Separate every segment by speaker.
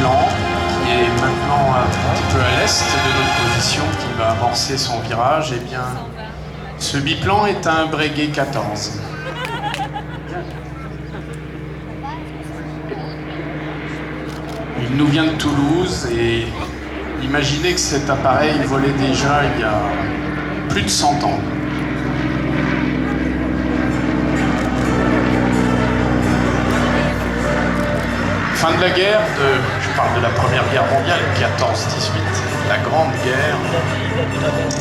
Speaker 1: biplan, qui est maintenant un petit peu à l'est de notre position, qui va amorcer son virage. Eh bien, ce biplan est un Breguet 14. Il nous vient de Toulouse et imaginez que cet appareil volait déjà il y a plus de 100 ans. Fin de la guerre, je parle de la Première Guerre mondiale, 14-18, la Grande Guerre,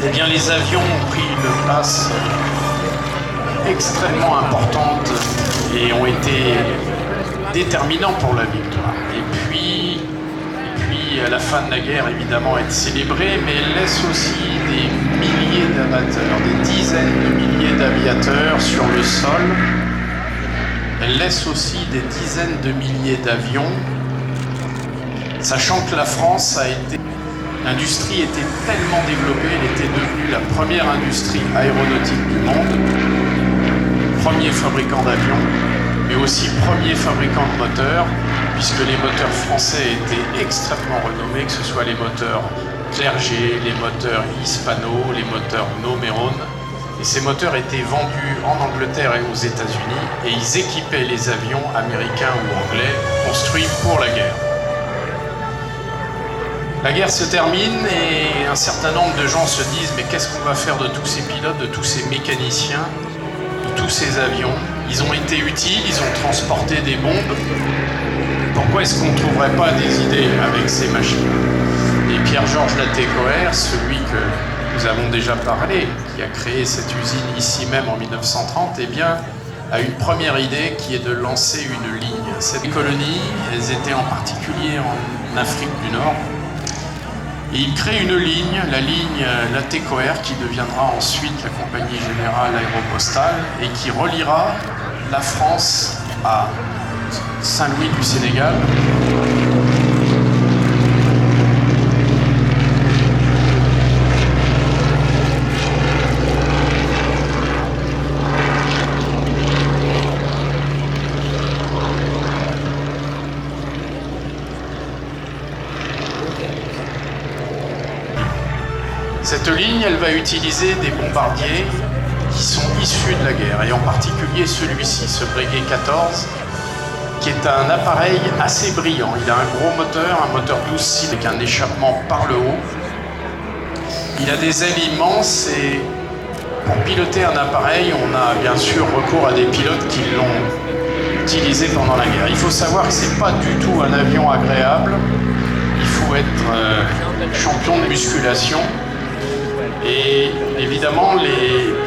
Speaker 1: eh bien les avions ont pris une place extrêmement importante et ont été déterminants pour la victoire. Et puis à la fin de la guerre, évidemment, elle est célébrée, mais elle laisse aussi des milliers d'amateurs, des dizaines de milliers d'aviateurs sur le sol. Elle laisse aussi des dizaines de milliers d'avions, sachant que la France a été... L'industrie était tellement développée, elle était devenue la première industrie aéronautique du monde, premier fabricant d'avions, mais aussi premier fabricant de moteurs, puisque les moteurs français étaient extrêmement renommés, que ce soit les moteurs Clerget, les moteurs Hispano, les moteurs Nomeron. Et ces moteurs étaient vendus en Angleterre et aux États-Unis, et ils équipaient les avions américains ou anglais construits pour la guerre. La guerre se termine et un certain nombre de gens se disent « Mais qu'est-ce qu'on va faire de tous ces pilotes, de tous ces mécaniciens, de tous ces avions ? Ils ont été utiles, ils ont transporté des bombes. Pourquoi est-ce qu'on ne trouverait pas des idées avec ces machines ?» Et Pierre-Georges Latécoère, celui que nous avons déjà parlé, qui a créé cette usine ici même en 1930, eh bien, a une première idée qui est de lancer une ligne. Ces colonies, elles étaient en particulier en Afrique du Nord. Et il crée une ligne, la ligne Latécoère, qui deviendra ensuite la Compagnie Générale Aéropostale et qui reliera la France à Saint-Louis du Sénégal. Cette ligne, elle va utiliser des bombardiers qui sont issus de la guerre, et en particulier celui-ci, ce Breguet 14, qui est un appareil assez brillant. Il a un gros moteur, un moteur 12 cylindres avec un échappement par le haut. Il a des ailes immenses et pour piloter un appareil, on a bien sûr recours à des pilotes qui l'ont utilisé pendant la guerre. Il faut savoir que c'est pas du tout un avion agréable. Il faut être champion de musculation. Et évidemment,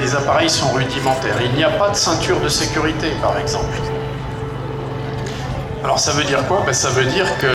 Speaker 1: les appareils sont rudimentaires. Il n'y a pas de ceinture de sécurité, par exemple. Alors ça veut dire quoi? Ça veut dire que